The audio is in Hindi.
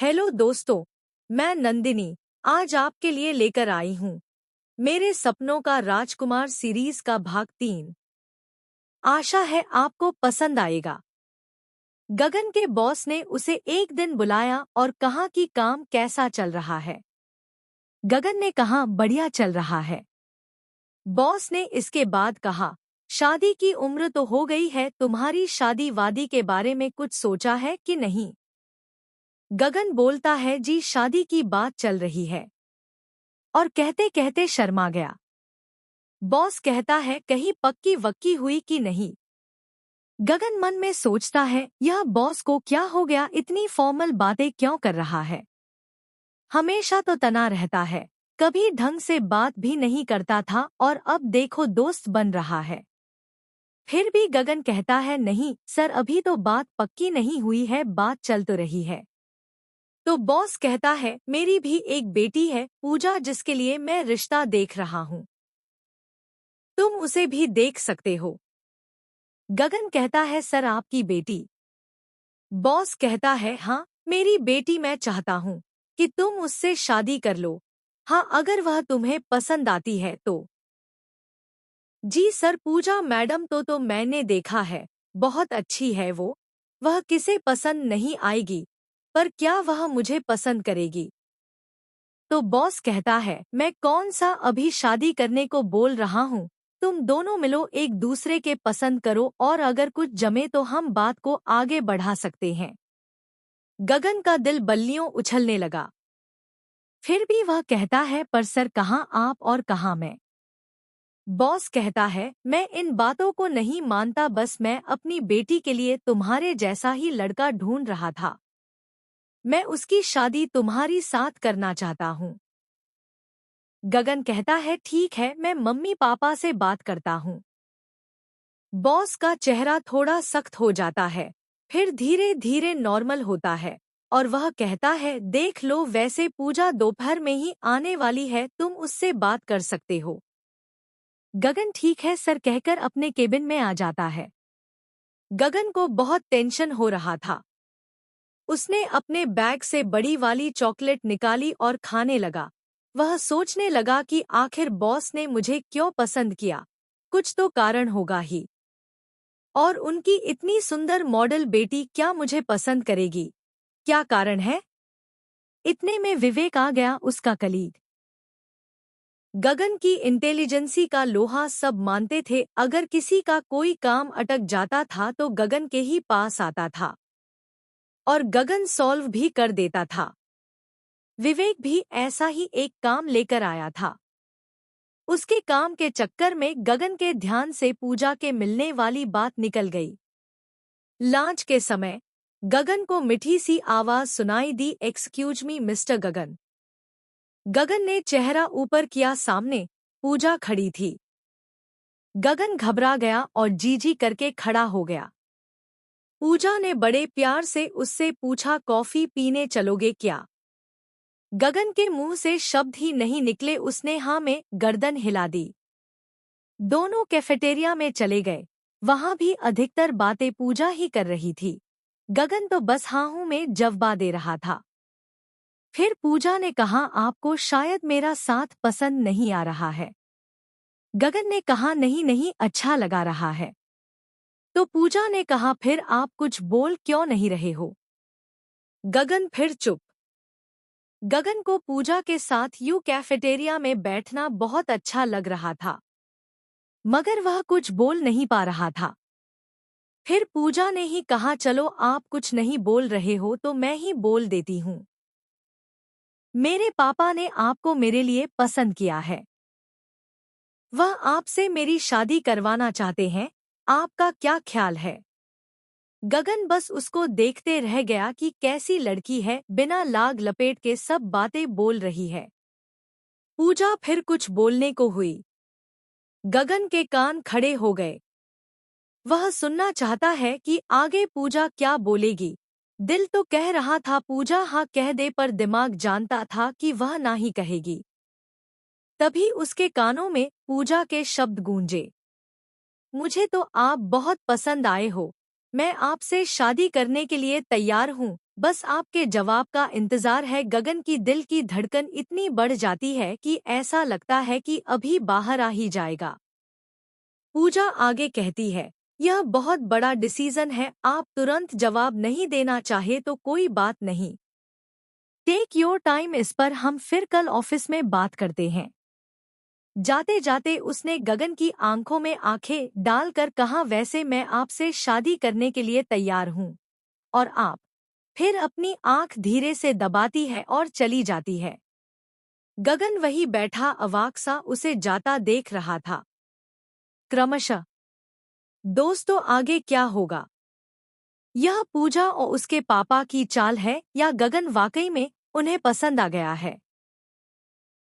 हेलो दोस्तों, मैं नंदिनी आज आपके लिए लेकर आई हूँ मेरे सपनों का राजकुमार सीरीज का भाग 3। आशा है आपको पसंद आएगा। गगन के बॉस ने उसे एक दिन बुलाया और कहा कि काम कैसा चल रहा है। गगन ने कहा बढ़िया चल रहा है। बॉस ने इसके बाद कहा शादी की उम्र तो हो गई है, तुम्हारी शादी वादी के बारे में कुछ सोचा है कि नहीं। गगन बोलता है जी शादी की बात चल रही है, और कहते कहते शर्मा गया। बॉस कहता है कहीं पक्की वक्की हुई कि नहीं। गगन मन में सोचता है यह बॉस को क्या हो गया, इतनी फॉर्मल बातें क्यों कर रहा है। हमेशा तो तना रहता है, कभी ढंग से बात भी नहीं करता था और अब देखो दोस्त बन रहा है। फिर भी गगन कहता है नहीं सर, अभी तो बात पक्की नहीं हुई है, बात चल तो रही है। तो बॉस कहता है मेरी भी एक बेटी है पूजा, जिसके लिए मैं रिश्ता देख रहा हूँ, तुम उसे भी देख सकते हो। गगन कहता है सर आपकी बेटी। बॉस कहता है हाँ मेरी बेटी, मैं चाहता हूँ कि तुम उससे शादी कर लो। हाँ अगर वह तुम्हें पसंद आती है तो। जी सर, पूजा मैडम तो मैंने देखा है, बहुत अच्छी है वो। वह किसे पसंद नहीं आएगी, पर क्या वह मुझे पसंद करेगी। तो बॉस कहता है मैं कौन सा अभी शादी करने को बोल रहा हूँ, तुम दोनों मिलो एक दूसरे के पसंद करो और अगर कुछ जमे तो हम बात को आगे बढ़ा सकते हैं। गगन का दिल बल्लियों उछलने लगा। फिर भी वह कहता है पर सर कहाँ आप और कहाँ मैं। बॉस कहता है मैं इन बातों को नहीं मानता, बस मैं अपनी बेटी के लिए तुम्हारे जैसा ही लड़का ढूंढ रहा था। मैं उसकी शादी तुम्हारी साथ करना चाहता हूँ। गगन कहता है ठीक है, मैं मम्मी पापा से बात करता हूँ। बॉस का चेहरा थोड़ा सख्त हो जाता है, फिर धीरे धीरे नॉर्मल होता है और वह कहता है देख लो, वैसे पूजा दोपहर में ही आने वाली है, तुम उससे बात कर सकते हो। गगन ठीक है सर कहकर अपने केबिन में आ जाता है। गगन को बहुत टेंशन हो रहा था। उसने अपने बैग से बड़ी वाली चॉकलेट निकाली और खाने लगा। वह सोचने लगा कि आखिर बॉस ने मुझे क्यों पसंद किया, कुछ तो कारण होगा ही। और उनकी इतनी सुंदर मॉडल बेटी क्या मुझे पसंद करेगी, क्या कारण है। इतने में विवेक आ गया, उसका कलीग। गगन की इंटेलिजेंसी का लोहा सब मानते थे, अगर किसी का कोई काम अटक जाता था तो गगन के ही पास आता था और गगन सॉल्व भी कर देता था। विवेक भी ऐसा ही एक काम लेकर आया था। उसके काम के चक्कर में गगन के ध्यान से पूजा के मिलने वाली बात निकल गई। लंच के समय गगन को मीठी सी आवाज सुनाई दी, एक्सक्यूज मी मिस्टर गगन। गगन ने चेहरा ऊपर किया, सामने पूजा खड़ी थी। गगन घबरा गया और जी जी करके खड़ा हो गया। पूजा ने बड़े प्यार से उससे पूछा कॉफी पीने चलोगे क्या। गगन के मुंह से शब्द ही नहीं निकले, उसने हाँ में गर्दन हिला दी। दोनों कैफेटेरिया में चले गए। वहां भी अधिकतर बातें पूजा ही कर रही थी, गगन तो बस हाँ हूं में जवाब दे रहा था। फिर पूजा ने कहा आपको शायद मेरा साथ पसंद नहीं आ रहा है। गगन ने कहा नहीं नहीं, अच्छा लगा रहा है। तो पूजा ने कहा फिर आप कुछ बोल क्यों नहीं रहे हो। गगन फिर चुप। गगन को पूजा के साथ यूं कैफेटेरिया में बैठना बहुत अच्छा लग रहा था, मगर वह कुछ बोल नहीं पा रहा था। फिर पूजा ने ही कहा चलो आप कुछ नहीं बोल रहे हो तो मैं ही बोल देती हूँ। मेरे पापा ने आपको मेरे लिए पसंद किया है, वह आपसे मेरी शादी करवाना चाहते हैं, आपका क्या ख्याल है। गगन बस उसको देखते रह गया कि कैसी लड़की है, बिना लाग लपेट के सब बातें बोल रही है। पूजा फिर कुछ बोलने को हुई। गगन के कान खड़े हो गए। वह सुनना चाहता है कि आगे पूजा क्या बोलेगी। दिल तो कह रहा था पूजा हाँ कह दे, पर दिमाग जानता था कि वह ना ही कहेगी। तभी उसके कानों में पूजा के शब्द गूंजे, मुझे तो आप बहुत पसंद आए हो, मैं आपसे शादी करने के लिए तैयार हूँ। बस आपके जवाब का इंतजार है। गगन की दिल की धड़कन इतनी बढ़ जाती है कि ऐसा लगता है कि अभी बाहर आ ही जाएगा। पूजा आगे कहती है, यह बहुत बड़ा डिसीजन है, आप तुरंत जवाब नहीं देना चाहे तो कोई बात नहीं। टेक योर टाइम, इस पर हम फिर कल ऑफिस में बात करते हैं। जाते जाते उसने गगन की आंखों में आंखें डालकर कहा, वैसे मैं आपसे शादी करने के लिए तैयार हूँ। और आप? फिर अपनी आंख धीरे से दबाती है और चली जाती है। गगन वही बैठा अवाक सा उसे जाता देख रहा था। क्रमशः दोस्तों, आगे क्या होगा? यह पूजा और उसके पापा की चाल है या गगन वाकई में उन्हें पसंद आ गया है?